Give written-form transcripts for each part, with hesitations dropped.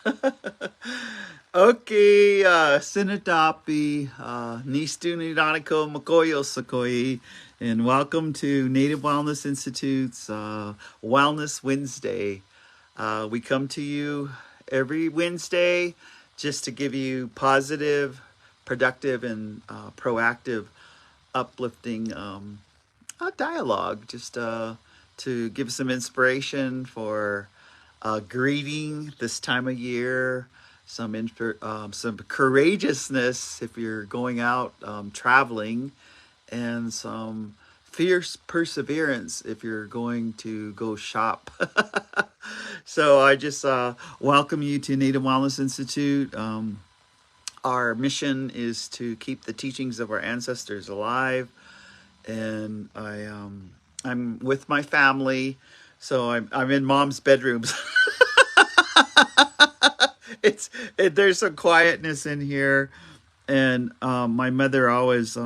Okay, Sinatapi, Nistu Nidaniko Makoyo Sakoi, and welcome to Native Wellness Institute's Wellness Wednesday. We come to you every Wednesday just to give you positive, productive, and proactive, uplifting dialogue, just to give some inspiration for greeting this time of year, some courageousness if you're going out traveling, and some fierce perseverance if you're going to go shop. So I just welcome you to Native Wellness Institute. Our mission is to keep the teachings of our ancestors alive, and I'm with my family, so I'm in mom's bedrooms. There's some quietness in here, and my mother always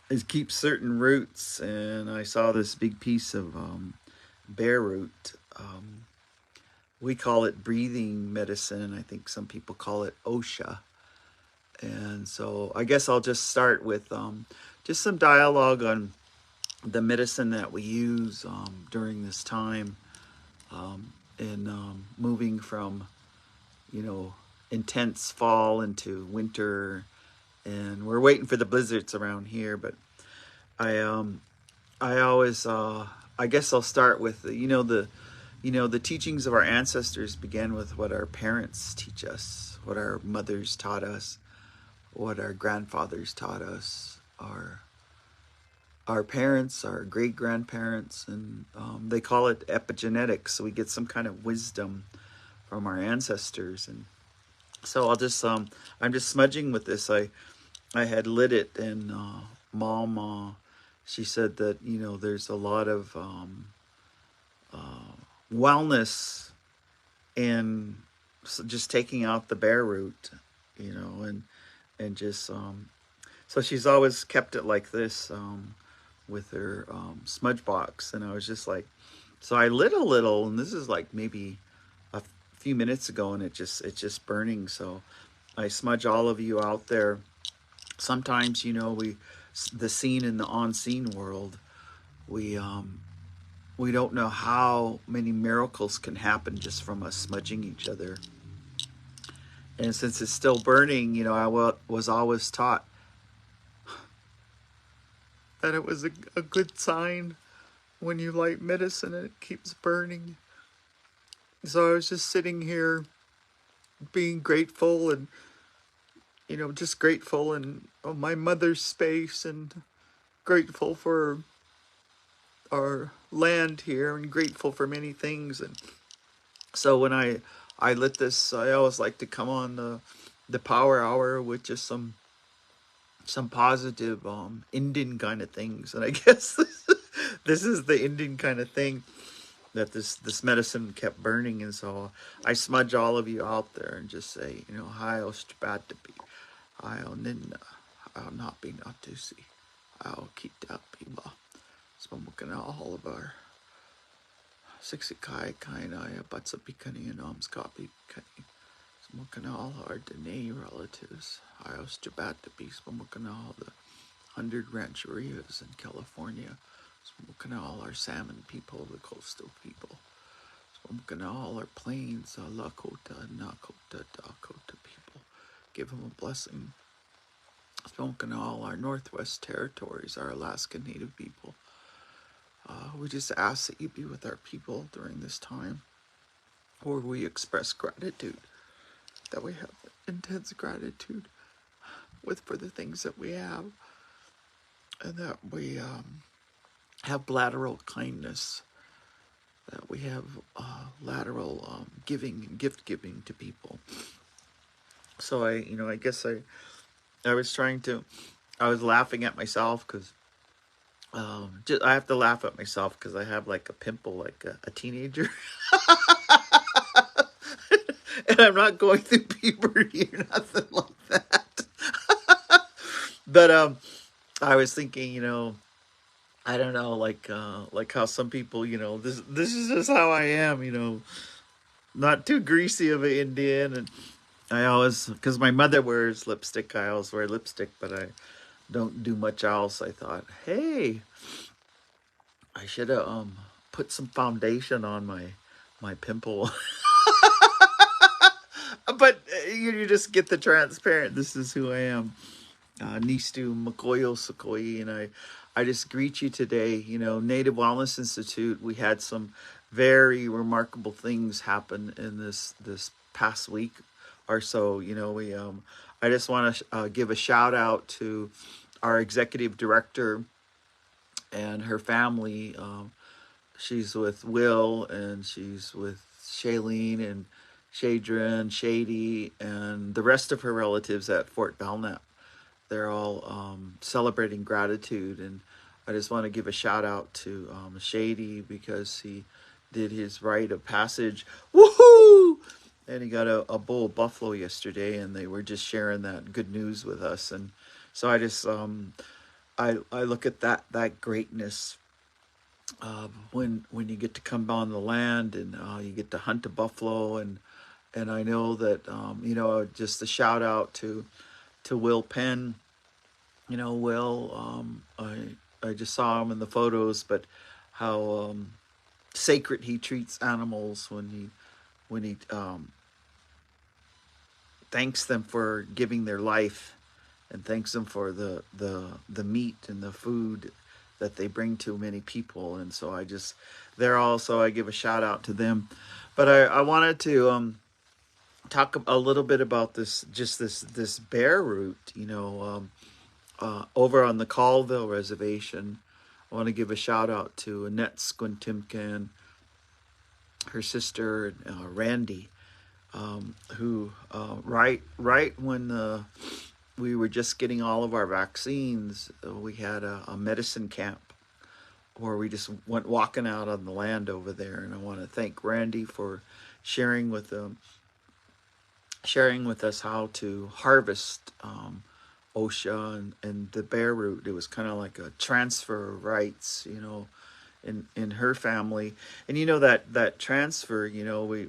is keeps certain roots, and I saw this big piece of bear root. We call it breathing medicine. I think some people call it OSHA. And so I guess I'll just start with just some dialogue on the medicine that we use during this time, in moving from, you know, intense fall into winter, and we're waiting for the blizzards around here. But I I always I guess I'll start with the teachings of our ancestors began with what our parents teach us, what our mothers taught us, what our grandfathers taught us, our parents, our great grandparents, and they call it epigenetics. So we get some kind of wisdom from our ancestors, and so I'm just smudging with this. I had lit it, and mom, she said that there's a lot of wellness in just taking out the bare root, and just so she's always kept it like this, with her smudge box, and I was just like, so I lit a little, and this is like maybe a few minutes ago, and it's just burning. So I smudge all of you out there. Sometimes the seen in the unseen world, we don't know how many miracles can happen just from us smudging each other. And since it's still burning, I was always taught that it was a good sign when you light medicine and it keeps burning. So I was just sitting here being grateful, and just grateful, and my mother's space, and grateful for our land here, and grateful for many things. And so when I lit this, I always like to come on the power hour with just some positive Indian kind of things. And I guess this is the Indian kind of thing that this medicine kept burning. And so I smudge all of you out there and just say, hi Ostrabatapi, hi Ninna, I'll not be not to see, I'll keep that people. Smoking all of our Sixikai Kainaya Batsapikani and Omskapi Kani. Smoking all our Dene relatives. I was Jabat to be smoking all the 100 rancherias in California. Smoking all our salmon people, the coastal people. Smoking all our plains, Lakota, Nakota, Dakota people. Give them a blessing. Smoking all our Northwest Territories, our Alaska Native people. We just ask that you be with our people during this time, or we express gratitude, that we have intense gratitude for the things that we have, and that we have lateral kindness, that we have lateral giving and gift giving to people. So I guess I was I was laughing at myself because I have to laugh at myself because I have like a pimple like a teenager. And I'm not going through puberty or nothing like that. But I was thinking, I don't know, like how some people, this is just how I am, not too greasy of an Indian. And I always, because my mother wears lipstick, I always wear lipstick, but I don't do much else. I thought, hey, I should have put some foundation on my pimple. But you just get the transparent. This is who I am. Nistu Makoyo Sukoi, and I just greet you today. Native Wellness Institute. We had some very remarkable things happen in this past week or so. We I just want to give a shout out to our executive director and her family. She's with Will, and she's with Shailene and Shadrin, Shady, and the rest of her relatives at Fort Belknap. They're all celebrating gratitude, and I just want to give a shout out to Shady because he did his rite of passage. Woohoo! And he got a bull of buffalo yesterday, and they were just sharing that good news with us. And so I just I look at that greatness when you get to come on the land, and you get to hunt a buffalo. And I know that just a shout out to Will Penn. Will, I just saw him in the photos, but how sacred he treats animals when he thanks them for giving their life, and thanks them for the meat and the food that they bring to many people. And so I give a shout out to them. But I wanted to talk a little bit about this bear root. Over on the Colville Reservation. I want to give a shout out to Annette Squintimkin, her sister Randy, who right when we were just getting all of our vaccines, we had a medicine camp where we just went walking out on the land over there. And I want to thank Randy for sharing with us how to harvest OSHA and the bear root. It was kind of like a transfer of rights, in her family. And that transfer,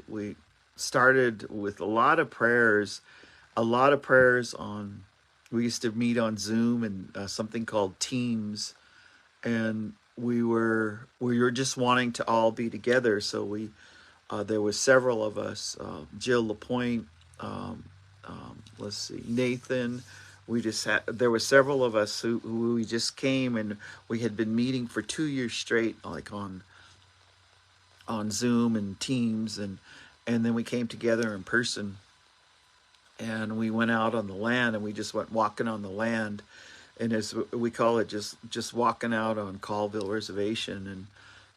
we started with a lot of prayers on. We used to meet on Zoom and something called Teams, and we were just wanting to all be together. So there was several of us, Jill Lapointe, let's see, Nathan. There were several of us who we just came, and we had been meeting for 2 years straight, like on Zoom and Teams, and then we came together in person, and we went out on the land, and we just went walking on the land, and as we call it, just walking out on Colville Reservation. And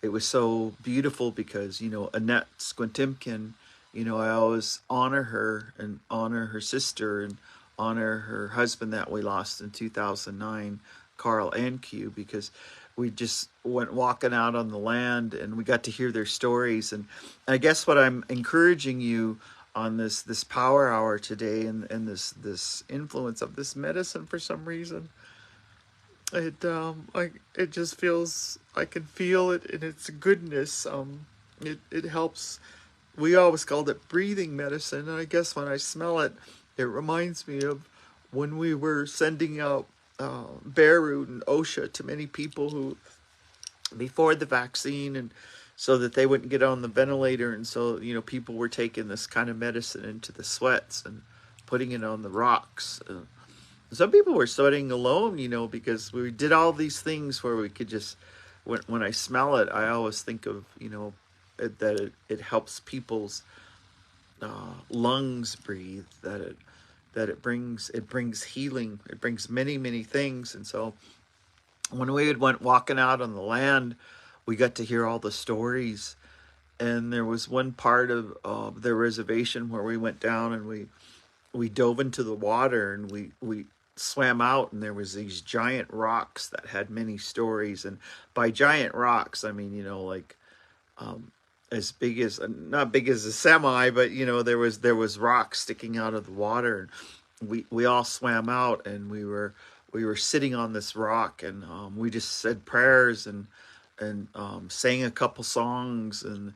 it was so beautiful because Annette Squintimkin, I always honor her and honor her sister and honor her husband that we lost in 2009, Carl Ankew, because we just went walking out on the land and we got to hear their stories. And I guess what I'm encouraging you on this power hour today, and this influence of this medicine, for some reason, it just feels, I can feel it in its goodness. It helps. We always called it breathing medicine, and I guess when I smell it, it reminds me of when we were sending out bear root and OSHA to many people who, before the vaccine, and so that they wouldn't get on the ventilator. And so, people were taking this kind of medicine into the sweats and putting it on the rocks. Some people were sweating alone, because we did all these things where we could just, when I smell it, I always think of, that it helps people's lungs breathe, that it brings healing, it brings many things. And so when we went walking out on the land, we got to hear all the stories. And there was one part of the reservation where we went down and we dove into the water, and we swam out, and there was these giant rocks that had many stories. And by giant rocks, I mean, like as big as, not big as a semi, but there was rocks sticking out of the water. And we all swam out, and we were sitting on this rock, and we just said prayers. And sang a couple songs and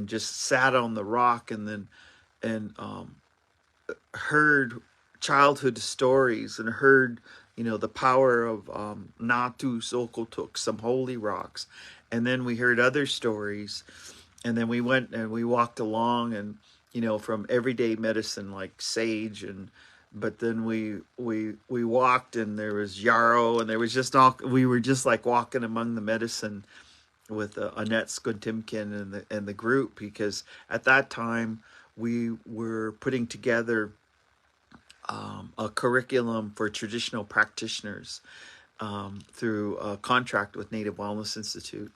just sat on the rock and heard childhood stories and heard, the power of Natu Sokotuk, some holy rocks. And then we heard other stories. And then we went and we walked along and, from everyday medicine like sage but then we walked and there was yarrow and there was just we were just like walking among the medicine with Annette Skuntimkin and the group, because at that time we were putting together a curriculum for traditional practitioners through a contract with Native Wellness Institute.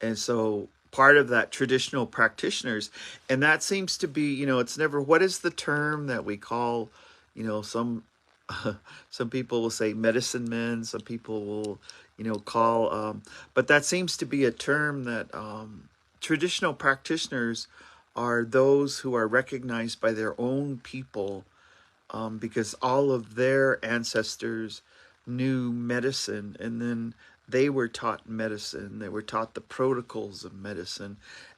And so part of that traditional practitioners, and that seems to be, it's never, what is the term that we call, some some people will say medicine men, some people will, call, but that seems to be a term that traditional practitioners are those who are recognized by their own people, because all of their ancestors knew medicine, and then they were taught medicine. They were taught the protocols of medicine,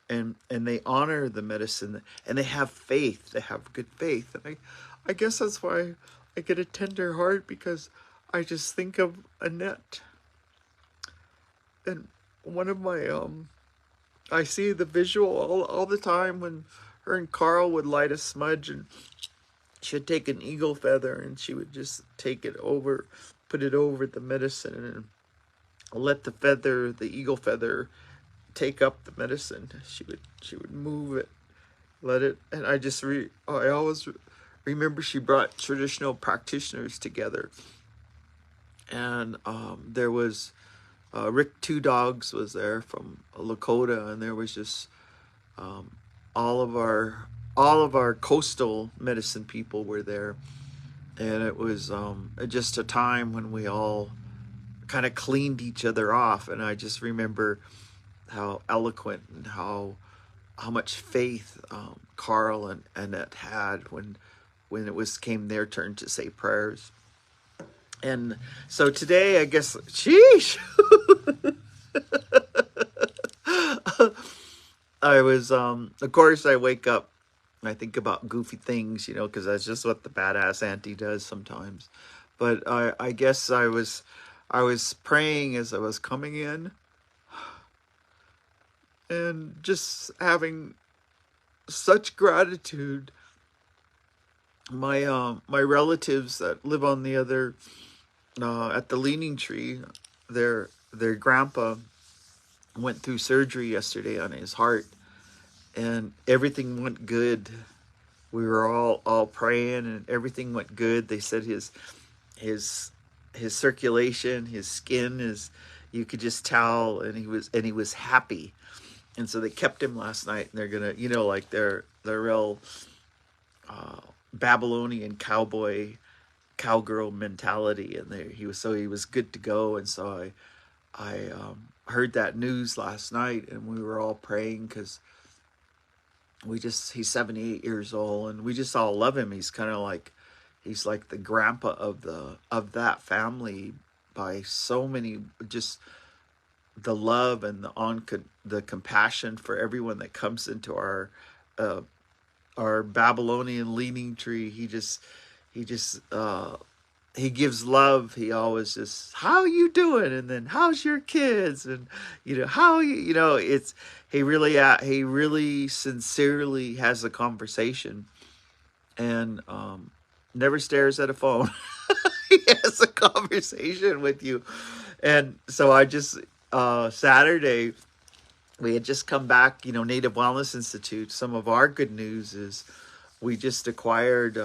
and they honor the medicine, and they have faith. They have good faith, and I guess that's why I get a tender heart, because I just think of Annette, and one of my I see the visual all the time when her and Carl would light a smudge, and she'd take an eagle feather and she would just take it over, put it over the medicine, and let the eagle feather take up the medicine. She would move it, let it, and I always remember she brought traditional practitioners together, and there was Rick Two Dogs was there from Lakota, and there was just all of our coastal medicine people were there, and it was just a time when we all kind of cleaned each other off. And I just remember how eloquent and how much faith Carl and Annette had when it came their turn to say prayers. And so today, I guess, sheesh, I was, of course, I wake up and I think about goofy things, because that's just what the badass auntie does sometimes. But I guess I was praying as I was coming in, and just having such gratitude. My relatives that live on the other at the Leaning Tree, their grandpa went through surgery yesterday on his heart, and everything went good. We were all praying, and everything went good. They said his circulation, his skin is, you could just tell, and he was happy. And so they kept him last night, and they're gonna, like they're real Babylonian cowgirl mentality, and he was good to go. And so I heard that news last night, and we were all praying, because he's 78 years old, and we just all love him. He's kind of like, he's like the grandpa of that family by so many, just the love and the compassion for everyone that comes into our Babylonian Leaning Tree. He gives love. He always just, how you doing? And then, how's your kids? And, how it's, he really sincerely has a conversation, and never stares at a phone. He has a conversation with you. And so I just, Saturday, we had just come back, Native Wellness Institute. Some of our good news is we just acquired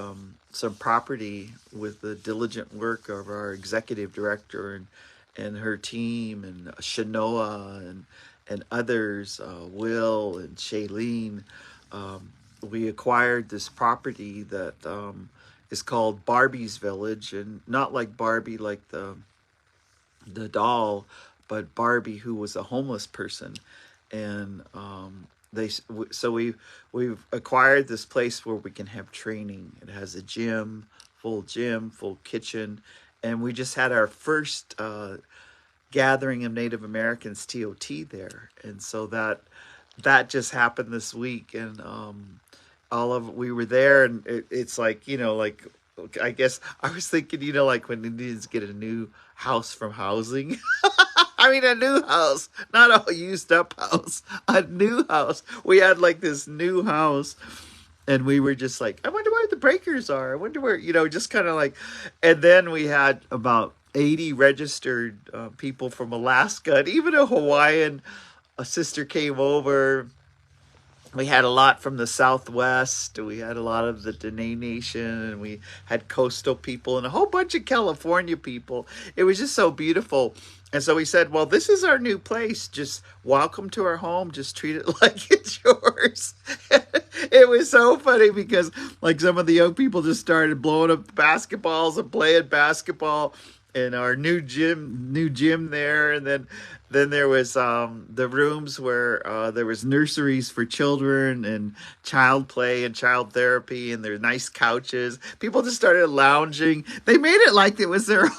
some property with the diligent work of our executive director and her team, and Shanoa and others, Will and Shailene. We acquired this property that is called Barbie's Village, and not like Barbie, like the doll, but Barbie, who was a homeless person. And we've acquired this place where we can have training. It has a gym, full kitchen, and we just had our first gathering of Native Americans TOT there, and so that just happened this week, and all of we were there, and it's like, like, I guess I was thinking, like when Indians get a new house from housing. I mean, a new house, not a used up house, a new house. We had like this new house, and we were just like, I wonder where the breakers are. I wonder where, just kind of like, and then we had about 80 registered people from Alaska, and even a Hawaiian. A sister came over. We had a lot from the Southwest. We had a lot of the Dene Nation, and we had coastal people and a whole bunch of California people. It was just so beautiful. And so we said, well, this is our new place. Just welcome to our home. Just treat it like it's yours. It was so funny because like some of the young people just started blowing up the basketballs and playing basketball in our new gym there. And then there was the rooms where there was nurseries for children and child play and child therapy, and there were nice couches. People just started lounging. They made it like it was their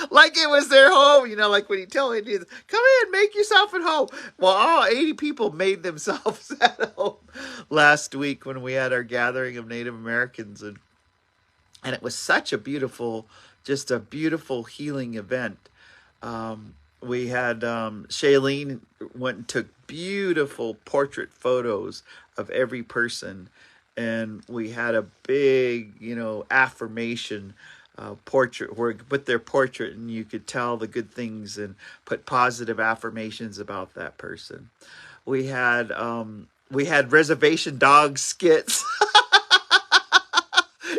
like it was their home, like when you tell Indians, come in, make yourself at home. Well, all 80 people made themselves at home last week when we had our gathering of Native Americans, and it was such a beautiful, just a beautiful healing event. We had Shailene went and took beautiful portrait photos of every person, and we had a big, affirmation portrait where you could put their portrait and you could tell the good things and put positive affirmations about that person. We had reservation dog skits.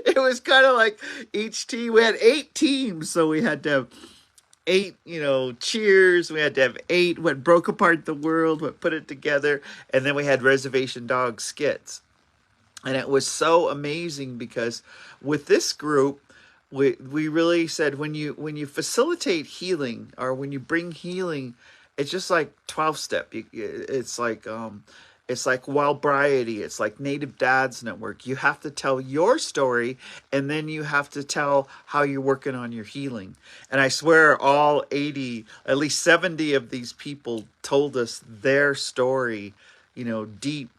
It was kind of like each team, we had 8 teams, so we had to have 8, cheers. We had to have 8 what broke apart the world, what put it together, and then we had reservation dog skits. And it was so amazing because with this group, we really said when you facilitate healing, or when you bring healing, it's just like 12-step. It's like Wildbriety. It's like Native Dads Network. You have to tell your story, and then you have to tell how you're working on your healing. And I swear all 80, at least 70 of these people told us their story, deep,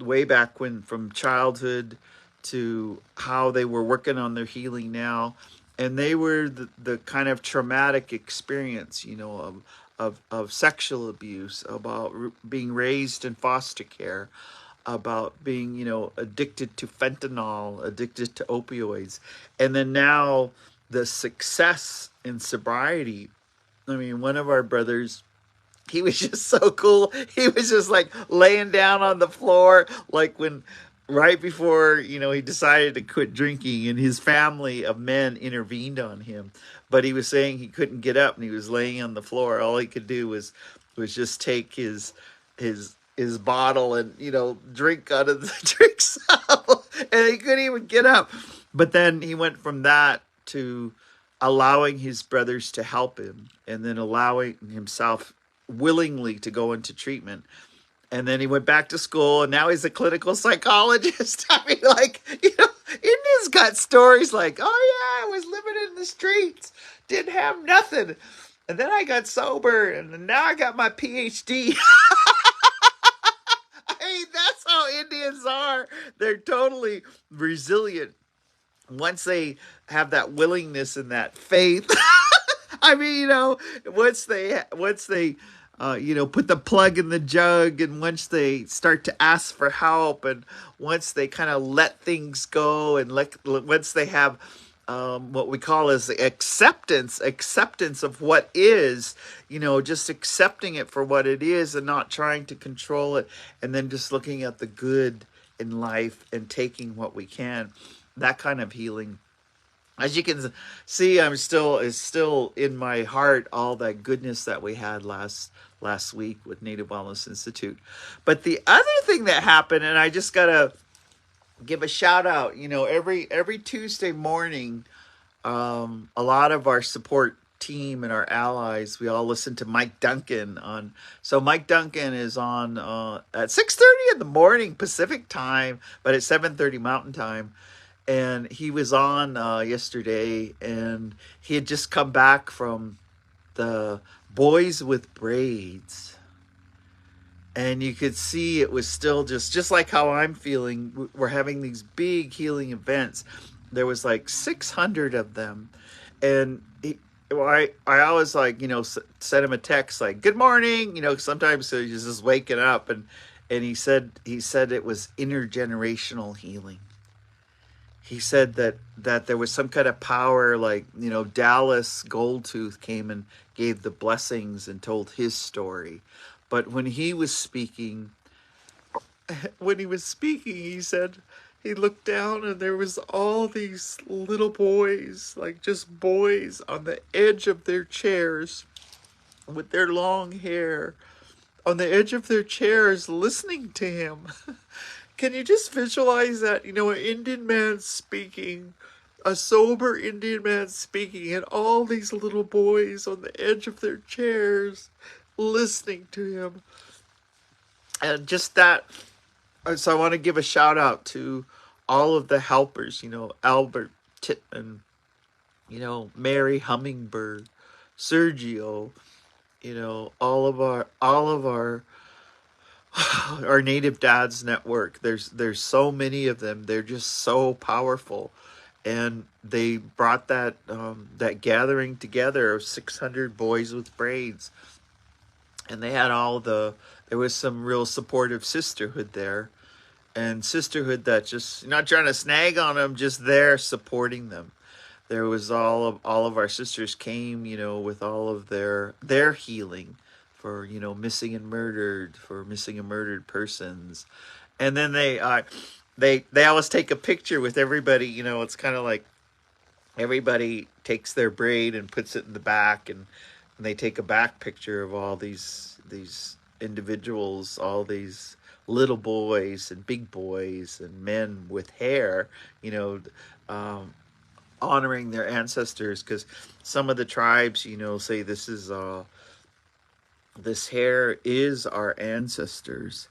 way back when, from childhood to how they were working on their healing now. And they were the kind of traumatic experience, of sexual abuse, about being raised in foster care, about being, addicted to fentanyl, addicted to opioids. And then now the success in sobriety. I mean, one of our brothers, he was just so cool. He was just like laying down on the floor, like when right before, he decided to quit drinking, and his family of men intervened on him. But he was saying he couldn't get up, and he was laying on the floor. All he could do was just take his bottle and, drink out of the drink stop, and he couldn't even get up. But then he went from that to allowing his brothers to help him, and then allowing himself willingly to go into treatment. And then he went back to school, and now he's a clinical psychologist. I mean, like, Indians got stories like, oh yeah, I was living in the streets, didn't have nothing, and then I got sober, and now I got my PhD. I mean, that's how Indians are. They're totally resilient once they have that willingness and that faith. I mean, once they put the plug in the jug, and once they start to ask for help, and once they kind of let things go, and once they have what we call as acceptance of what is, just accepting it for what it is and not trying to control it, and then just looking at the good in life and taking what we can, that kind of healing. As you can see, it's still in my heart, all that goodness that we had last week with Native Wellness Institute. But the other thing that happened, and I just gotta give a shout out, every Tuesday morning, a lot of our support team and our allies, we all listen to Mike Duncan on. So Mike Duncan is on at 6:30 in the morning Pacific time, but at 7:30 Mountain time. And he was on yesterday, and he had just come back from the boys with braids, and you could see it was still just like how I'm feeling. We're having these big healing events. There was like 600 of them, and well, I always like, send him a text like good morning, sometimes he's just waking up, and he said it was intergenerational healing. He said that there was some kind of power, like, Dallas Goldtooth came and gave the blessings and told his story. But when he was speaking, he said he looked down and there was all these little boys, like just boys on the edge of their chairs with their long hair, on the edge of their chairs listening to him. Can you just visualize that? An Indian man speaking, a sober Indian man speaking, and all these little boys on the edge of their chairs listening to him. And just that. So I want to give a shout out to all of the helpers, Albert Titman, Mary Hummingbird, Sergio, all of our our Native Dads network. There's so many of them. They're just so powerful, and they brought that gathering together of 600 boys with braids, and they had there was some real supportive sisterhood there, and sisterhood that just not trying to snag on them, just there supporting them. There was all of our sisters came, with all of their healing for missing and murdered persons, and then they always take a picture with everybody. It's kind of like everybody takes their braid and puts it in the back, and they take a back picture of all these individuals, all these little boys and big boys and men with hair, honoring their ancestors, because some of the tribes, say this hair is our ancestors,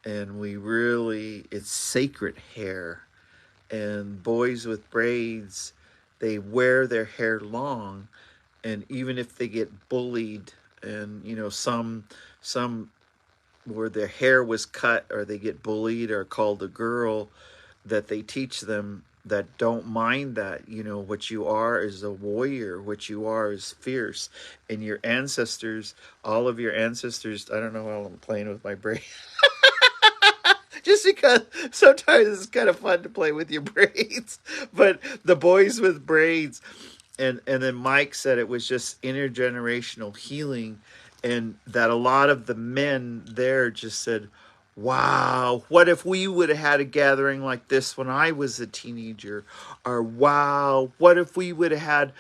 and it's sacred hair. And boys with braids, they wear their hair long, and even if they get bullied, and some where their hair was cut, or they get bullied or called a girl, that they teach them that don't mind that, what you are is a warrior, what you are is fierce. And your ancestors, all of your ancestors, I don't know how I'm playing with my brain. Just because sometimes it's kind of fun to play with your braids. But the boys with braids, and then Mike said it was just intergenerational healing, and that a lot of the men there just said, wow, what if we would have had a gathering like this when I was a teenager? Or wow, what if we would have had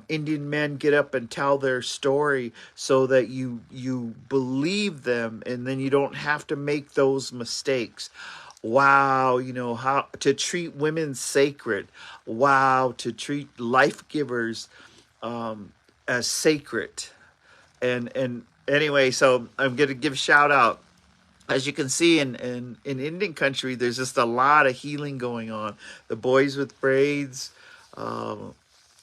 Indian men get up and tell their story, so that you believe them, and then you don't have to make those mistakes. Wow, how to treat women sacred. Wow, to treat life givers as sacred. And anyway, so I'm going to give a shout out. As you can see in Indian country, there's just a lot of healing going on. The Boys with Braids,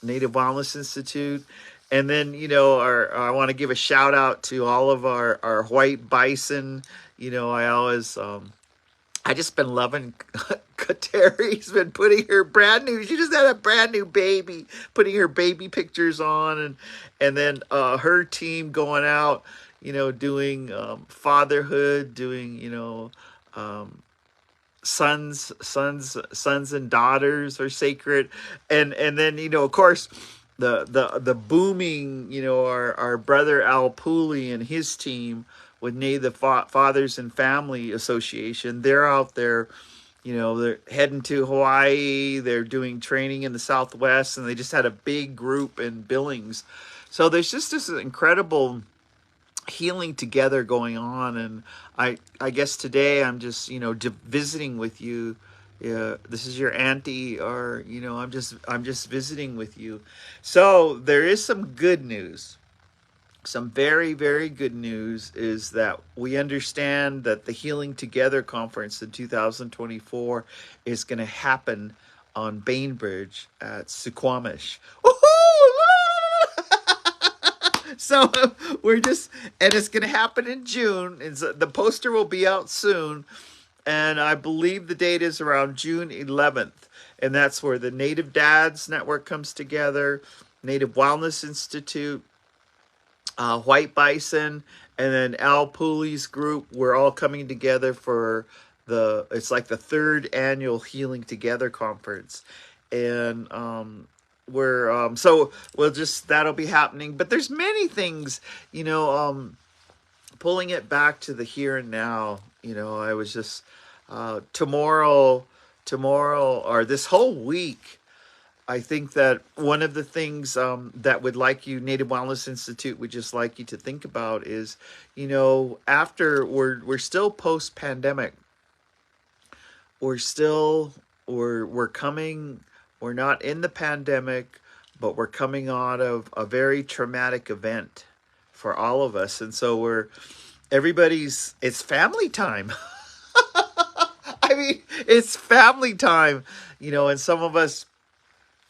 Native Wellness Institute. And then, I want to give a shout out to all of our white bison. I just been loving Kateri's been putting her she just had a brand new baby, putting her baby pictures on, and then her team going out, doing fatherhood, doing, sons and daughters are sacred. And then, of course, the booming, our brother Al Pooley and his team with Native Fathers and Family Association. They're out there, they're heading to Hawaii. They're doing training in the Southwest, and they just had a big group in Billings. So there's just this incredible healing together going on. And I guess today I'm just, visiting with you. This is your auntie, or, I'm just visiting with you. So there is some good news. Some very, very good news is that we understand that the Healing Together Conference in 2024 is going to happen on Bainbridge at Suquamish. Woohoo! So we're just, and it's going to happen in June. And so the poster will be out soon. And I believe the date is around June 11th. And that's where the Native Dads Network comes together, Native Wellness Institute, White Bison, and then Al Pooley's group. We're all coming together for it's like the third annual Healing Together conference. And so we'll just, that'll be happening. But there's many things, pulling it back to the here and now. I was just, tomorrow, or this whole week, I think that one of the things that Native Wellness Institute would just like you to think about is, after we're still post pandemic, we're not in the pandemic, but we're coming out of a very traumatic event for all of us, and so it's family time. I mean, it's family time, and some of us,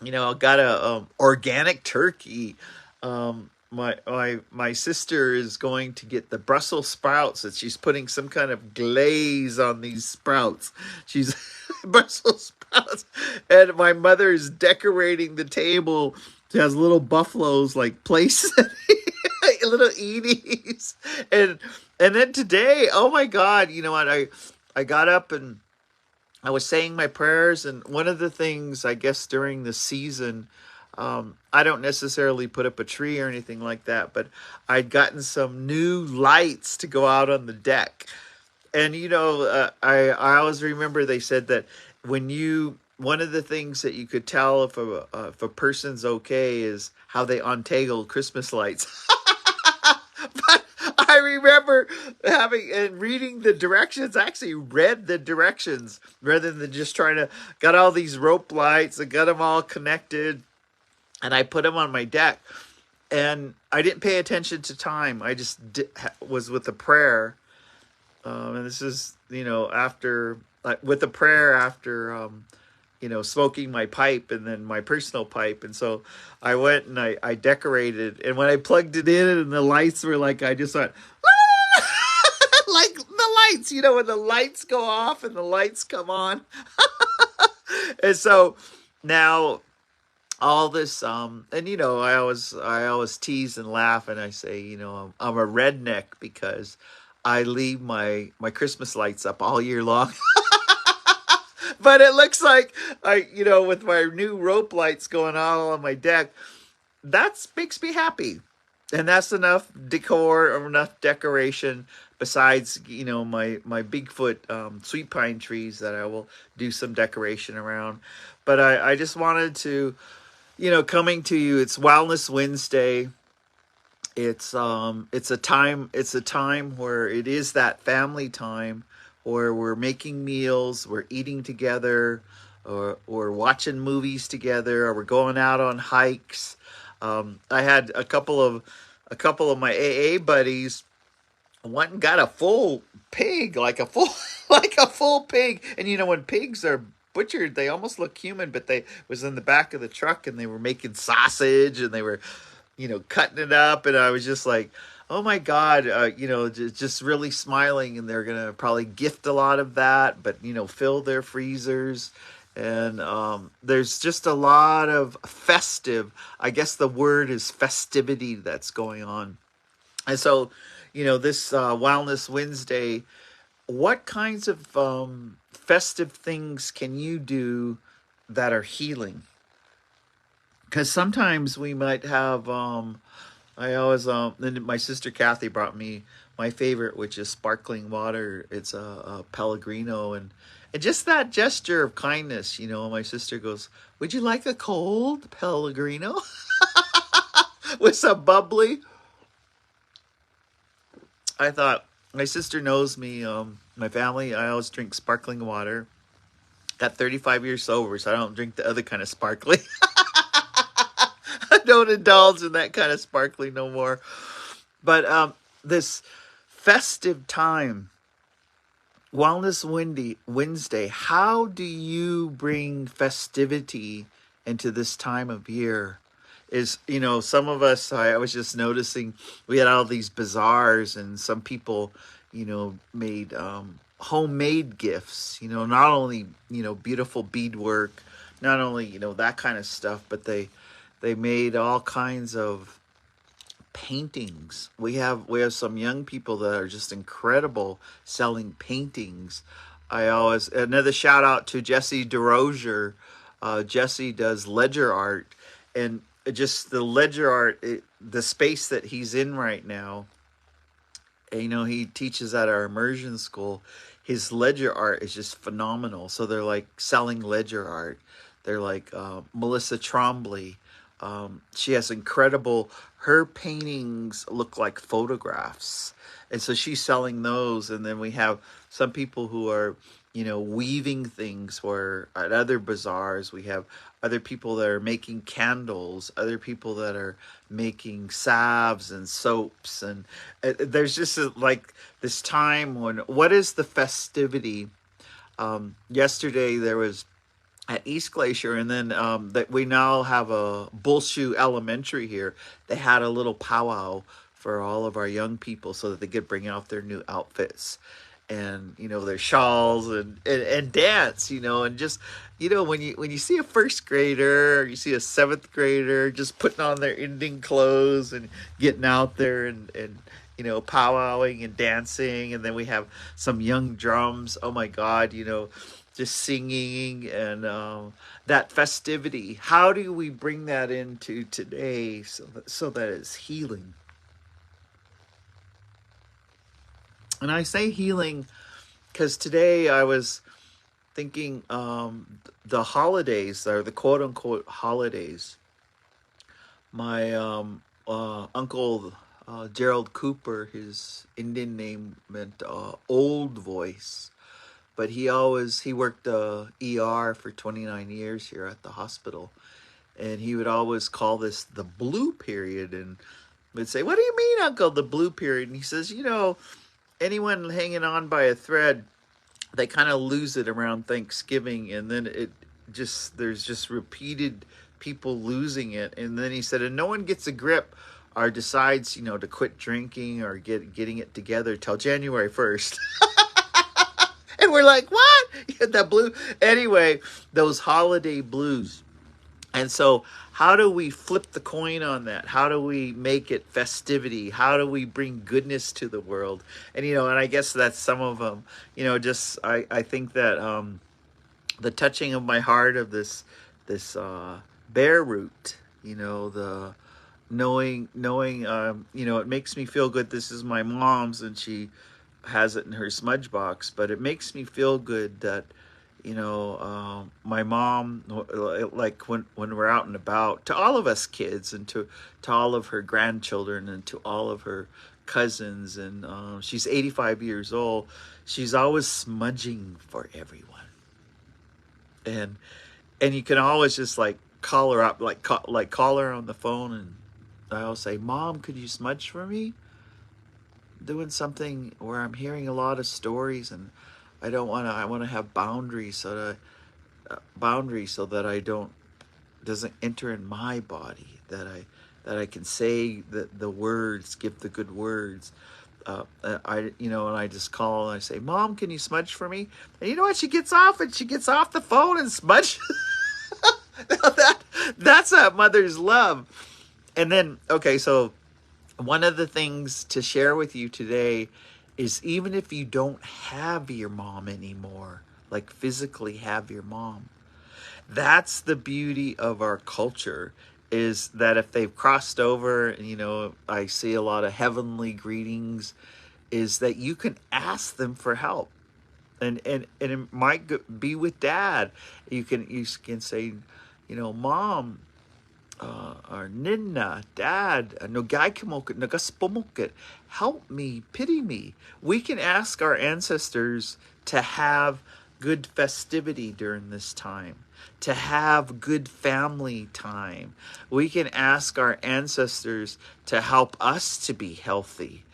got a organic turkey. My sister is going to get the Brussels sprouts, and she's putting some kind of glaze on these sprouts. She's Brussels sprouts, and my mother is decorating the table. She has little buffaloes like place, little Edie's, and then today, oh my God, you know what? I got up and I was saying my prayers, and one of the things, I guess, during the season, I don't necessarily put up a tree or anything like that, but I'd gotten some new lights to go out on the deck. And, I always remember they said that one of the things that you could tell if a person's okay is how they untangle Christmas lights. But I remember reading the directions. I actually read the directions rather than just got all these rope lights and got them all connected, and I put them on my deck, and I didn't pay attention to time. I just was with the prayer, and this is after with the prayer after smoking my pipe and then my personal pipe. And so I went and I decorated, and when I plugged it in and the lights were like, I just went, like the lights, when the lights go off and the lights come on. And so now all this, and I always tease and laugh, and I say, I'm a redneck because I leave my Christmas lights up all year long. But it looks like with my new rope lights going all on my deck, that makes me happy. And that's enough decor or enough decoration besides, my Bigfoot sweet pine trees that I will do some decoration around. But I just wanted to, coming to you, it's Wellness Wednesday. It's a time where it is that family time, or we're making meals, we're eating together, or we're watching movies together, or we're going out on hikes. I had a couple of my AA buddies went and got a full pig, like a full pig. And when pigs are butchered, they almost look human, but they was in the back of the truck, and they were making sausage, and they were cutting it up, and I was just like, oh my God, just really smiling, and they're going to probably gift a lot of that, but, fill their freezers. And there's just a lot of festive, I guess the word is festivity that's going on. And so, this Wellness Wednesday, what kinds of festive things can you do that are healing? Because sometimes we might have... I always, then my sister Kathy brought me my favorite, which is sparkling water. It's a Pellegrino, and just that gesture of kindness, my sister goes, would you like a cold Pellegrino? With some bubbly. I thought, my sister knows me, my family, I always drink sparkling water. Got 35 years sober, so I don't drink the other kind of sparkling. I don't indulge in that kind of sparkling no more. But this festive time, Wellness Wednesday, how do you bring festivity into this time of year? is, some of us, I was just noticing, we had all these bazaars, and some people, made homemade gifts, not only, beautiful beadwork, not only, that kind of stuff, but they made all kinds of paintings. We have some young people that are just incredible selling paintings. I always, another shout out to Jesse DeRozier. Jesse does ledger art, and just the ledger art, the space that he's in right now. He teaches at our immersion school. His ledger art is just phenomenal. So they're like selling ledger art. They're like Melissa Trombley. She has incredible, her paintings look like photographs. And so she's selling those. And then we have some people who are, weaving things, where at other bazaars we have other people that are making candles, other people that are making salves and soaps. And there's just like this time when, what is the festivity? Yesterday there was at East Glacier, and then that we now have a Bullshoe Elementary here. They had a little powwow for all of our young people so that they could bring out their new outfits and their shawls and dance, and just when you see a first grader, or you see a seventh grader just putting on their Indian clothes and getting out there and powwowing and dancing. And then we have some young drums, oh my god, just singing, and that festivity. How do we bring that into today so that it's healing? And I say healing because today I was thinking the holidays, or the quote unquote holidays. My uncle Gerald Cooper, his Indian name meant old voice. But he worked ER for 29 years here at the hospital. And he would always call this the blue period, and would say, "What do you mean, Uncle, the blue period?" And he says, anyone hanging on by a thread, they kind of lose it around Thanksgiving. And then there's just repeated people losing it. And then he said, and no one gets a grip or decides, to quit drinking or getting it together till January 1st. And we're like, what? That blue. Anyway, those holiday blues. And so how do we flip the coin on that? How do we make it festivity? How do we bring goodness to the world? And, and I guess that's some of them, I think that the touching of my heart of this bear root, the knowing, it makes me feel good. This is my mom's, and she has it in her smudge box, but it makes me feel good that my mom, like when we're out and about, to all of us kids, and to all of her grandchildren, and to all of her cousins, and she's 85 years old, she's always smudging for everyone. And you can always just like call her up, call her on the phone, and I'll say, "Mom, could you smudge for me? Doing something where I'm hearing a lot of stories, and I want to have boundaries so that I doesn't enter in my body, that I can say the words, give the good words." And I just call and I say, "Mom, can you smudge for me?" And you know what? She gets off the phone and smudge. That's a mother's love. And then, okay, so one of the things to share with you today is, even if you don't have your mom anymore, like physically have your mom, that's the beauty of our culture, is that if they've crossed over, and I see a lot of heavenly greetings, is that you can ask them for help. And it might be with dad. You can say, "Mom, or Nina, Dad, help me, pity me." We can ask our ancestors to have good festivity during this time, to have good family time. We can ask our ancestors to help us to be healthy.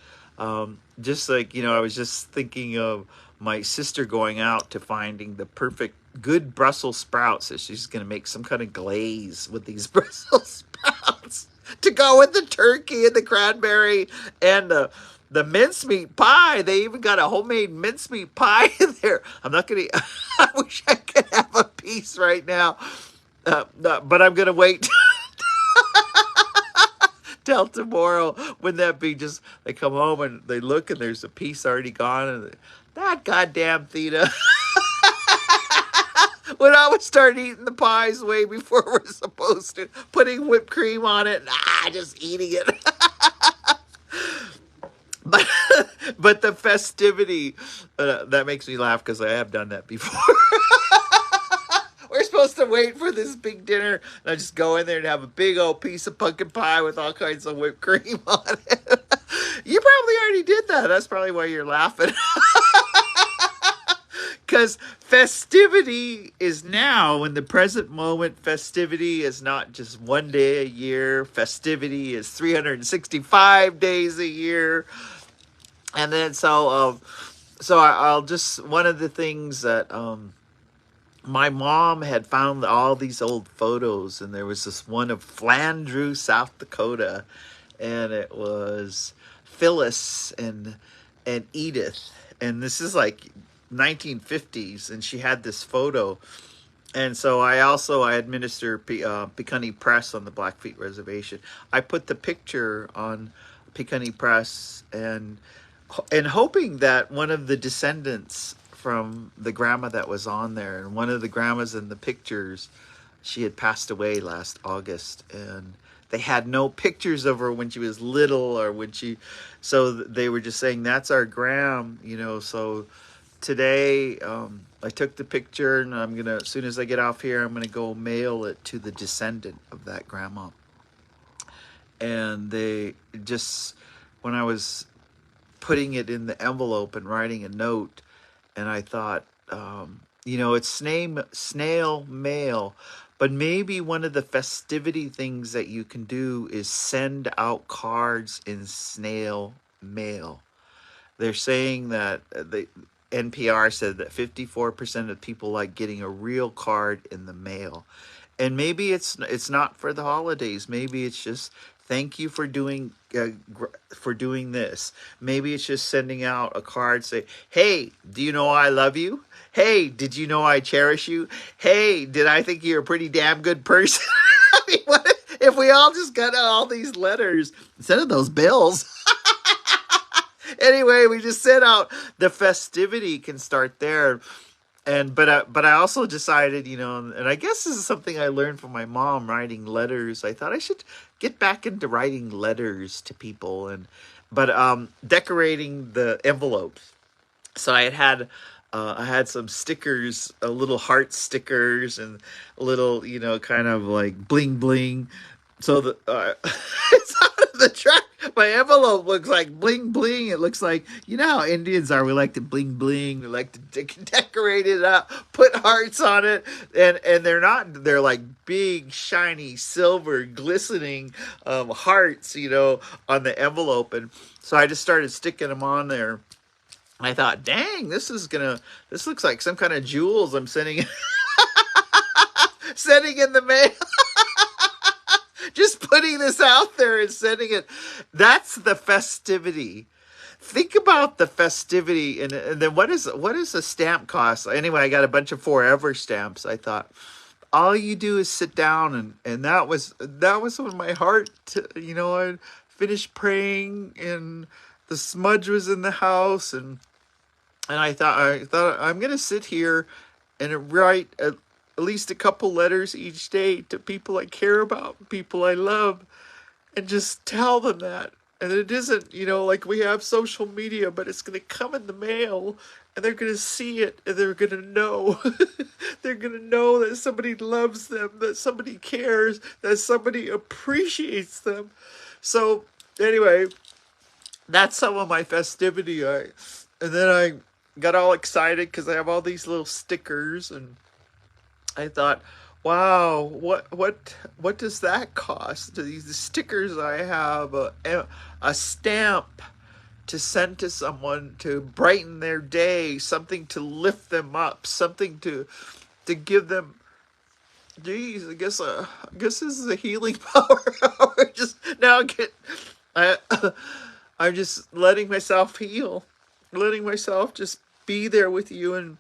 Just like, I was just thinking of my sister going out to finding the perfect good Brussels sprouts. So she's going to make some kind of glaze with these Brussels sprouts. to go with the turkey and the cranberry and the mincemeat pie. They even got a homemade mincemeat pie in there. I'm not gonna. I wish I could have a piece right now, but I'm gonna wait till tomorrow. Wouldn't that be just? They come home and they look and there's a piece already gone, and that goddamn Theta would always start eating the pies way before we're supposed to, putting whipped cream on it, just eating it. But but the festivity, that makes me laugh because I have done that before. We're supposed to wait for this big dinner, and I just go in there and have a big old piece of pumpkin pie with all kinds of whipped cream on it. You probably already did that. That's probably why you're laughing. Because festivity is now, in the present moment, festivity is not just one day a year. Festivity is 365 days a year. And then I'll just, one of the things that my mom had found all these old photos, and there was this one of Flandreau, South Dakota, and it was Phyllis and Edith, and this is like 1950s, and she had this photo. And so I administer Piconee Press on the Blackfeet Reservation. I put the picture on Piconee Press and hoping that one of the descendants from the grandma that was on there, and one of the grandmas in the pictures, she had passed away last August, and they had no pictures of her when she was little or when she, so they were just saying, that's our gram, so today I took the picture, and I'm gonna, as soon as I get off here, I'm gonna go mail it to the descendant of that grandma. And they just, when I was putting it in the envelope and writing a note, and I thought, it's snail mail, but maybe one of the festivity things that you can do is send out cards in snail mail. They're saying that NPR said that 54% of people like getting a real card in the mail. And maybe it's not for the holidays. Maybe it's just thank you for doing this. Maybe it's just sending out a card, say, hey, do you know I love you? Hey, did you know I cherish you? Hey, did I think you're a pretty damn good person? I mean, what if we all just got all these letters instead of those bills? Anyway, we just sent out, the festivity can start there. But I also decided, and I guess this is something I learned from my mom, writing letters. I thought I should get back into writing letters to people, but decorating the envelopes. So I had some stickers, little heart stickers, and little, kind of like bling bling. So it's out of the track. My envelope looks like bling bling. It looks like, how Indians are. We like to bling bling. We like to decorate it up, put hearts on it, and they're like big, shiny, silver, glistening hearts, on the envelope. And so I just started sticking them on there. I thought, dang, this looks like some kind of jewels I'm sending sending in the mail. Just putting this out there and sending it. That's the festivity. Think about the festivity, and then what is a stamp cost? Anyway, I got a bunch of forever stamps. I thought, all you do is sit down, and that was when my heart, I finished praying, and the smudge was in the house, and I thought I'm gonna sit here and write at least a couple letters each day to people I care about, people I love, and just tell them that. And it isn't, like we have social media, but it's going to come in the mail, and they're going to see it, and they're going to know. They're going to know that somebody loves them, that somebody cares, that somebody appreciates them. So anyway, that's some of my festivity. And then I got all excited because I have all these little stickers, and I thought, wow, what does that cost? These stickers I have, a stamp to send to someone to brighten their day, something to lift them up, something to give them Geez, I guess this is a healing power hour. Just now, I, I'm just letting myself heal, letting myself just be there with you. And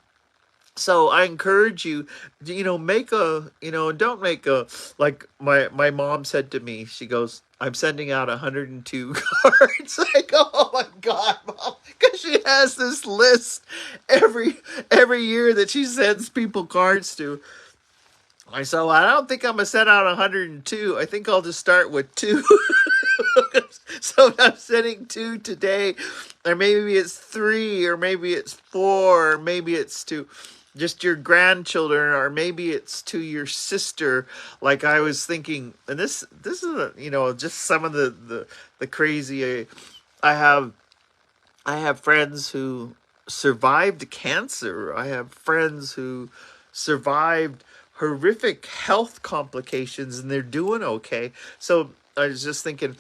so I encourage you, make don't make a, like my mom said to me. She goes, "I'm sending out 102 cards." I go, "Oh my God, Mom," because she has this list every year that she sends people cards to. So I don't think I'm gonna set out 102. I think I'll just start with two. So I'm sending two today, or maybe it's three, or maybe it's four, or maybe it's to just your grandchildren, or maybe it's to your sister. Like I was thinking, and this is just some of the crazy. I have I have friends who survived cancer. I have friends who survived horrific health complications, and they're doing okay. So I was just thinking,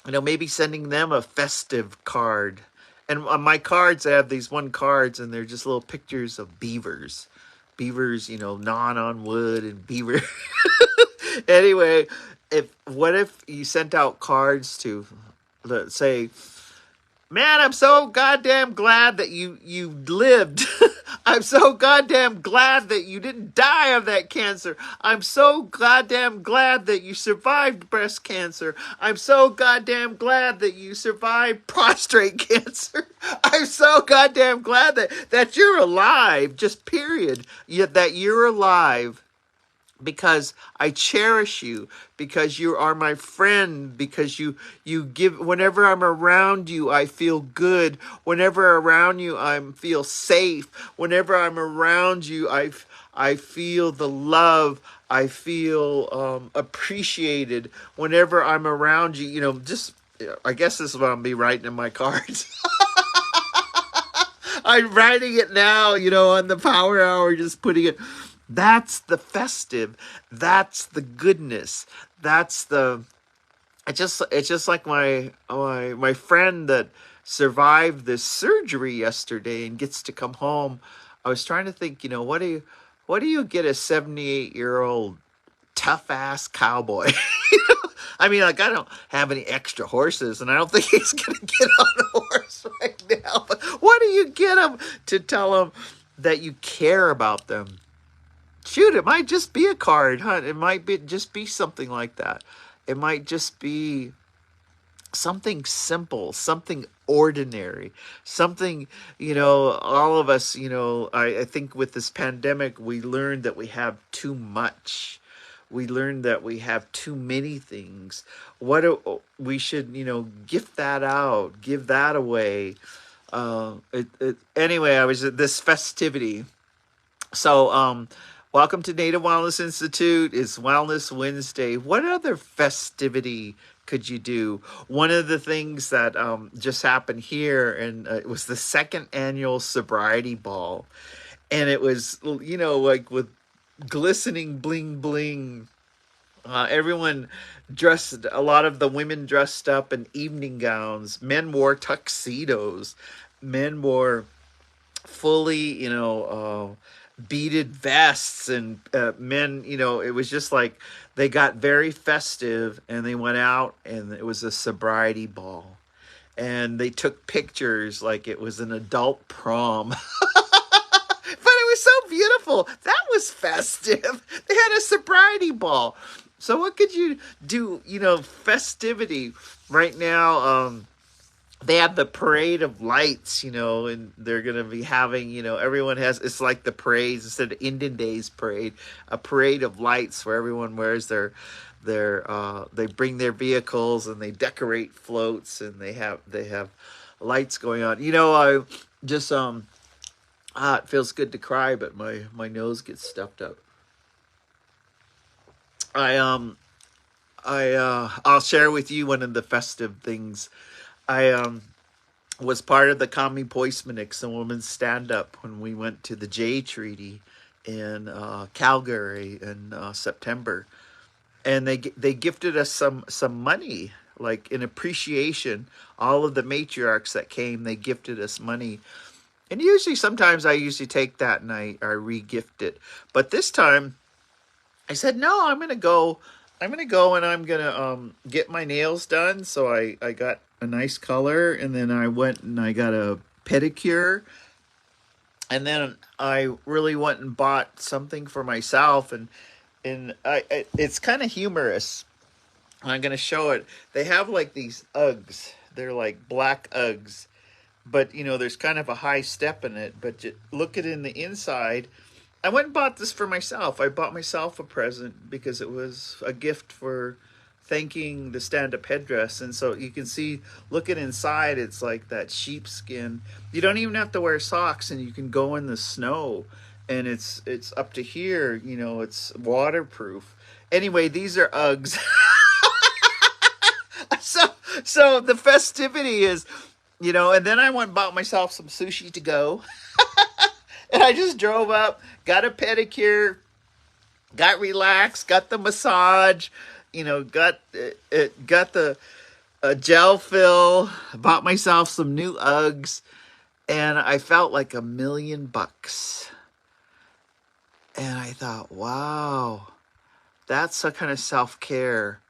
maybe sending them a festive card. And on my cards, I have these one cards, and they're just little pictures of beavers. Beavers, gnawing on wood, and beaver. Anyway, what if you sent out cards to, let's say, "Man, I'm so goddamn glad that you lived. I'm so goddamn glad that you didn't die of that cancer. I'm so goddamn glad that you survived breast cancer. I'm so goddamn glad that you survived prostate cancer. I'm so goddamn glad that you're alive, just period. Yet that you're alive, because I cherish you, because you are my friend, because you give. Whenever I'm around you, I feel good. Whenever around you, I feel safe. Whenever I'm around you, I feel the love. I feel appreciated. Whenever I'm around you, just, I guess this is what I'll be writing in my cards. I'm writing it now, on the power hour, just putting it. That's the festive. That's the goodness. That's the. It's just like my friend that survived this surgery yesterday and gets to come home. I was trying to think, what do you get a 78-year-old tough ass cowboy? I mean, like, I don't have any extra horses, and I don't think he's going to get on a horse right now. But what do you get him to tell him that you care about them? Shoot, it might just be a card, huh? It might just be something like that. It might just be something simple, something ordinary, something, all of us, I think with this pandemic, we learned that we have too much. We learned that we have too many things. We should, gift that out, give that away. Anyway, I was at this festivity. So, welcome to Native Wellness Institute. It's Wellness Wednesday. What other festivity could you do? One of the things that just happened here, and it was the second annual sobriety ball, and it was, like with glistening bling bling. Everyone dressed. A lot of the women dressed up in evening gowns. Men wore tuxedos. Men wore fully, beaded vests, and men, it was just like they got very festive, and they went out, and it was a sobriety ball, and they took pictures like it was an adult prom. But it was so beautiful. That was festive. They had a sobriety ball. So what could you do, festivity right now? They have the parade of lights, and they're going to be having, everyone has, it's like the parades instead of Indian Days parade, a parade of lights where everyone wears they bring their vehicles, and they decorate floats, and they have lights going on. I just, it feels good to cry, but my nose gets stuffed up. I'll share with you one of the festive things. I was part of the Kami Poismanix and Women's Stand Up when we went to the Jay Treaty in Calgary in September, and they gifted us some money, like in appreciation. All of the matriarchs that came, they gifted us money, and sometimes I usually take that and I re-gift it, but this time I said, no, I'm gonna go. I'm gonna go and I'm gonna get my nails done. So I got a nice color, and then I went and I got a pedicure, and then I really went and bought something for myself, and it's kind of humorous. I'm gonna show it. They have like these Uggs. They're like black Uggs, but you know there's kind of a high step in it. But you look at it in the inside. I went and bought this for myself. I bought myself a present because it was a gift for thanking the stand-up headdress. And so you can see, looking inside, it's like that sheepskin. You don't even have to wear socks, and you can go in the snow, and it's up to here. You know, it's waterproof. Anyway, these are Uggs. so so the festivity is, you know, and then I went and bought myself some sushi to go. And I just drove up, got a pedicure, got relaxed, got the massage, you know, got the gel fill, bought myself some new Uggs, and I felt like $1,000,000. And I thought, wow, that's a kind of self-care.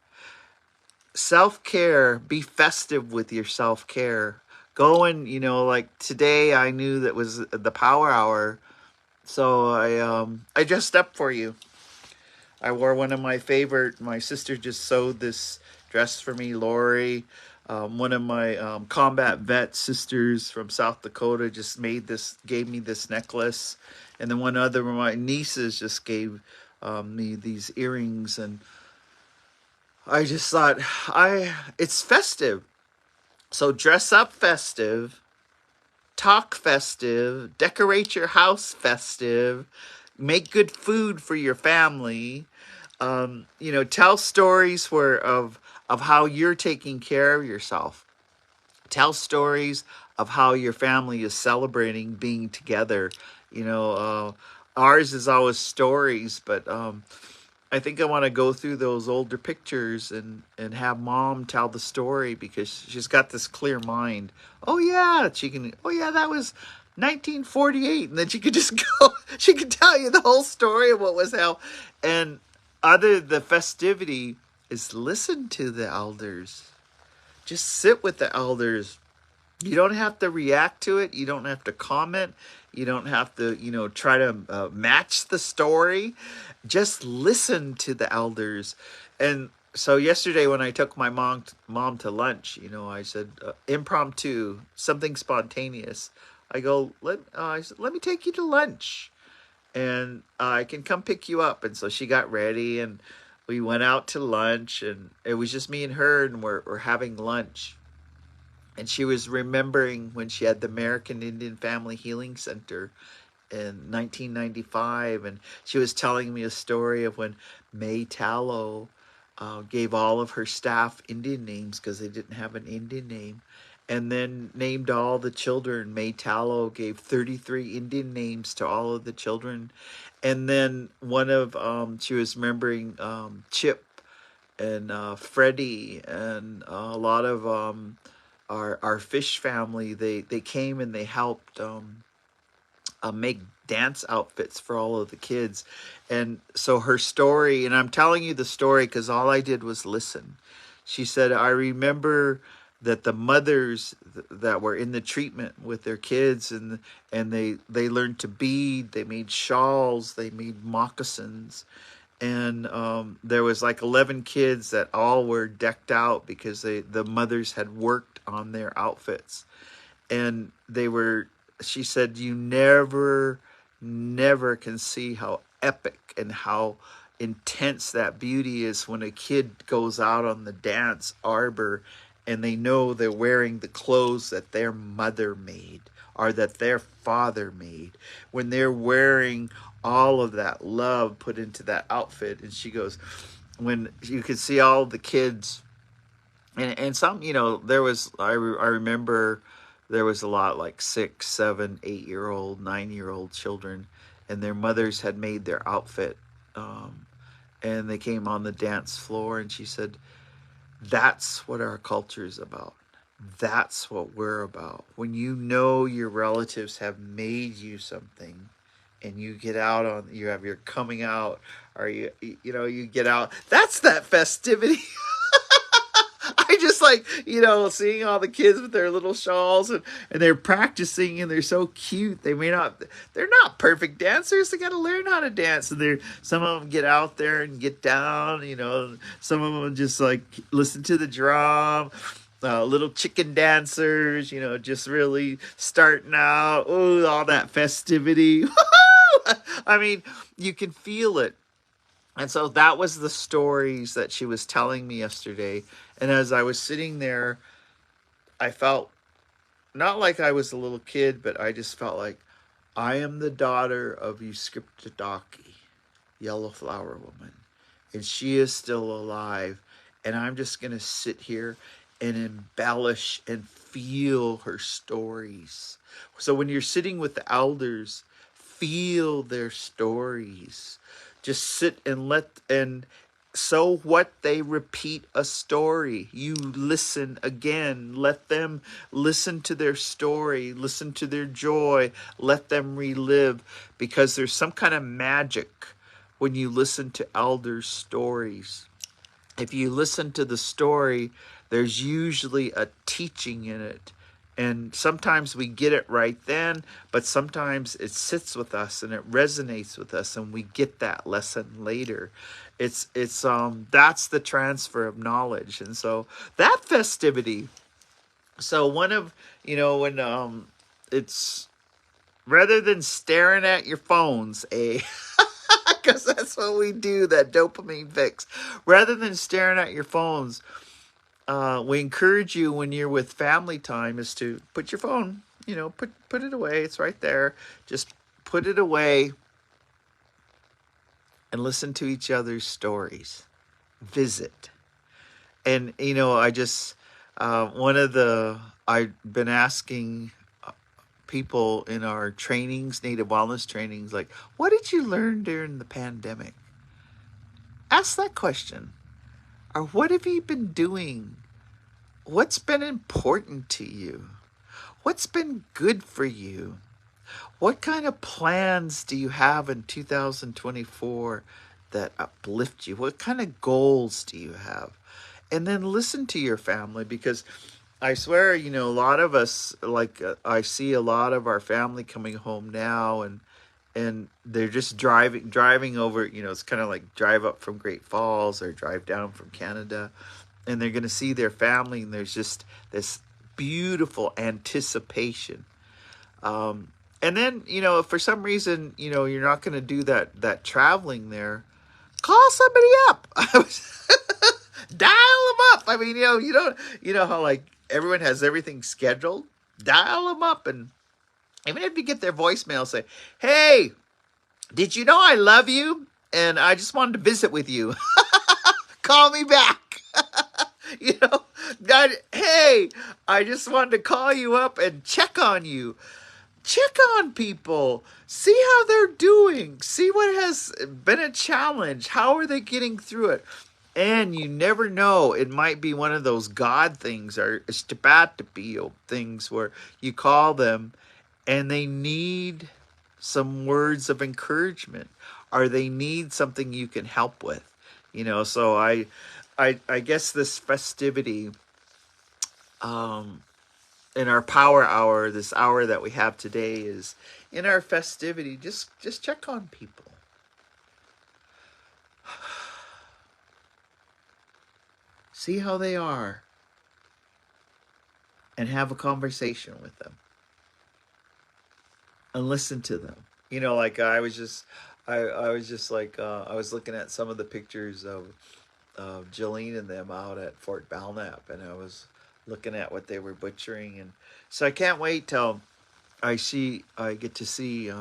Self-care, be festive with your self-care. Going, you know, like today I knew that was the power hour. So I dressed up for you. I wore one of my favorite. My sister just sewed this dress for me, Lori. One of my combat vet sisters from South Dakota just gave me this necklace, and then one other of my nieces just gave me these earrings, and I just thought, it's festive, so dress up festive, talk festive, decorate your house festive, make good food for your family. You know, tell stories of how you're taking care of yourself. Tell stories of how your family is celebrating being together. You know, ours is always stories, but I think I want to go through those older pictures and have mom tell the story because she's got this clear mind. Oh yeah, she can. Oh yeah, that was 1948, and then she could just go. She could tell you the whole story of what was how. And other the festivity is listen to the elders. Just sit with the elders. You don't have to react to it. You don't have to comment. You don't have to, you know, try to match the story. Just listen to the elders. And so yesterday when I took my mom to lunch, you know, I said impromptu, something spontaneous. I said, let me take you to lunch, and I can come pick you up. And so she got ready, and we went out to lunch, and it was just me and her, and we're having lunch. And she was remembering when she had the American Indian Family Healing Center in 1995, and she was telling me a story of when May Tallow gave all of her staff Indian names because they didn't have an Indian name, and then named all the children. May Tallow gave 33 Indian names to all of the children, and then she was remembering Chip and Freddie and a lot of our fish family. They came and they helped make dance outfits for all of the kids. And so her story, and I'm telling you the story because all I did was listen. She said, I remember that the mothers that were in the treatment with their kids, and they learned to bead, they made shawls, they made moccasins, and there was like 11 kids that all were decked out because the mothers had worked on their outfits, and she said, you never can see how epic and how intense that beauty is when a kid goes out on the dance arbor and they know they're wearing the clothes that their mother made or that their father made, when they're wearing all of that love put into that outfit. And she goes, when you could see all the kids, and some, you know, I remember there was a lot like 6, 7, 8-year-old, 9-year-old children, and their mothers had made their outfit, and they came on the dance floor, and she said, that's what our culture is about. That's what we're about. When you know your relatives have made you something, and you get out on, you have your coming out, or you get out. That's that festivity. I just like, seeing all the kids with their little shawls, and they're practicing, and they're so cute. They're not perfect dancers. They got to learn how to dance. And some of them get out there and get down, some of them just like listen to the drum. Little chicken dancers, just really starting out. Oh, all that festivity. I mean, you can feel it. And so that was the stories that she was telling me yesterday. And as I was sitting there, I felt not like I was a little kid, but I just felt like I am the daughter of Euskiptadaki, Yellow Flower Woman. And she is still alive. And I'm just going to sit here and embellish and feel her stories. So when you're sitting with the elders, feel their stories. Just sit and so what, they repeat a story. You listen again. Let them listen to their story, listen to their joy, let them relive, because there's some kind of magic when you listen to elders' stories. If you listen to the story, there's usually a teaching in it. And sometimes we get it right then, but sometimes it sits with us and it resonates with us, and we get that lesson later. It's that's the transfer of knowledge. And so that festivity. So one of, when it's rather than staring at your phones, because that's what we do, that dopamine fix. Rather than staring at your phones, we encourage you, when you're with family time, is to put your phone, put it away. It's right there. Just put it away and listen to each other's stories. Visit. And, I've been asking people in our trainings, native wellness trainings, like, what did you learn during the pandemic? Ask that question. Or what have you been doing? What's been important to you? What's been good for you? What kind of plans do you have in 2024 that uplift you? What kind of goals do you have? And then listen to your family, because I swear, a lot of us, like, I see a lot of our family coming home now, and they're just driving over, it's kind of like drive up from Great Falls or drive down from Canada, and they're going to see their family, and there's just this beautiful anticipation. And then, if for some reason, you're not going to do that traveling there, call somebody up. Dial them up. I mean, you know how like everyone has everything scheduled. Dial them up, and even if you get their voicemail, say, "Hey, did you know I love you? And I just wanted to visit with you. Call me back." Hey, I just wanted to call you up and check on you. Check on people. See how they're doing. See what has been a challenge. How are they getting through it? And you never know. It might be one of those God things, or Shabbat things, where you call them and they need some words of encouragement, or they need something you can help with. So I guess this festivity, in our power hour, this hour that we have today, is in our festivity. Just check on people. See how they are, and have a conversation with them, and listen to them. Like I was just like, I was looking at some of the pictures of Jolene and them out at Fort Belknap, and I was looking at what they were butchering, and so I can't wait till I get to see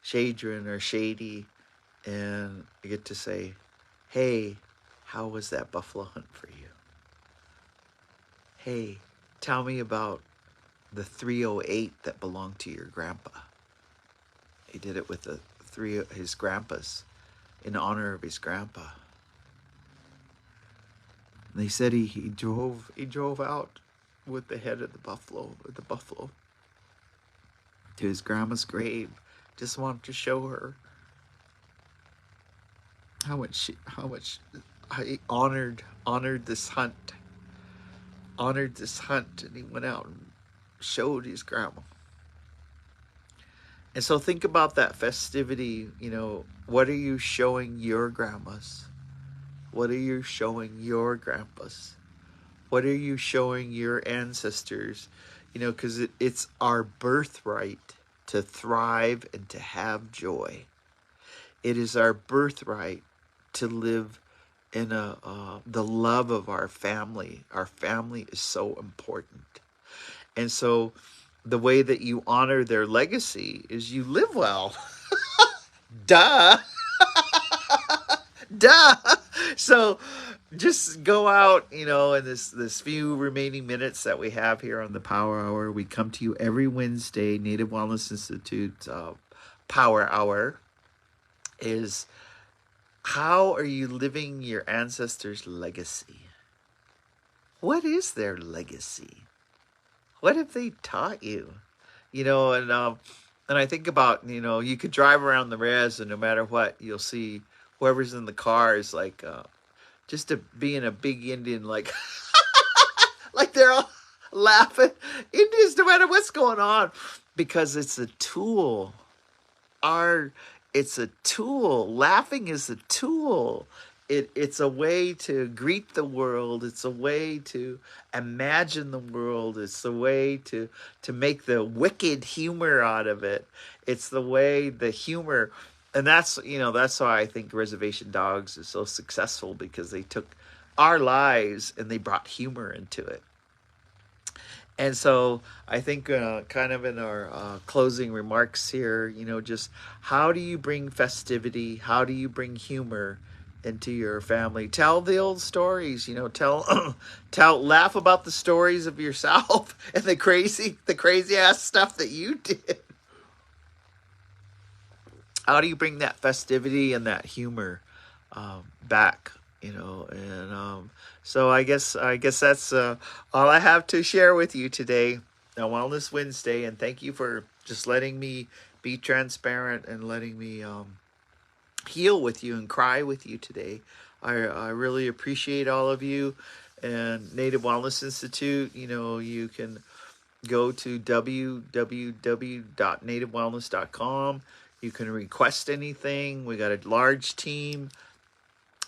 Shadron or Shady, and I get to say, "Hey, how was that buffalo hunt for you? Hey, tell me about the 308 that belonged to your grandpa. He did it with his grandpas, in honor of his grandpa." And they said he drove out with the head of the buffalo, to his grandma's grave, Just wanted to show her how much I honored this hunt, and he went out and showed his grandma. And so think about that festivity. What are you showing your grandmas? What are you showing your grandpas? What are you showing your ancestors? Because it's our birthright to thrive and to have joy. It is our birthright to live in the love of our family. Our family is so important. And so the way that you honor their legacy is you live well. Duh. Duh. So just go out, in this few remaining minutes that we have here on the Power Hour. We come to you every Wednesday. Native Wellness Institute Power Hour is, how are you living your ancestors' legacy? What is their legacy? What have they taught you? And I think about, you could drive around the res, and no matter what, you'll see whoever's in the car is like just being a big Indian, like like they're all laughing. Indians, no matter what's going on, because it's a tool. It's a tool. Laughing is a tool. It's a way to greet the world. It's a way to imagine the world. It's a way to make the wicked humor out of it. It's the humor. And that's why I think Reservation Dogs is so successful, because they took our lives and they brought humor into it. And so I think kind of in our closing remarks here, just how do you bring festivity? How do you bring humor into your family? Tell the old stories, laugh about the stories of yourself and the crazy ass stuff that you did. How do you bring that festivity and that humor back? So I guess that's all I have to share with you today on Wellness Wednesday. And thank you for just letting me be transparent and letting me heal with you and cry with you today. I really appreciate all of you. And Native Wellness Institute, you can go to www.nativewellness.com. You can request anything. We got a large team.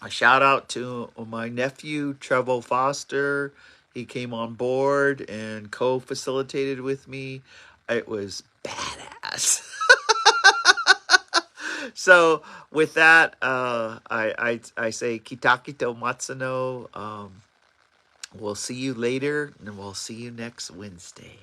A shout out to my nephew, Trevor Foster. He came on board and co-facilitated with me. It was badass. So with that, I say kitakito matsuno. We'll see you later, and we'll see you next Wednesday.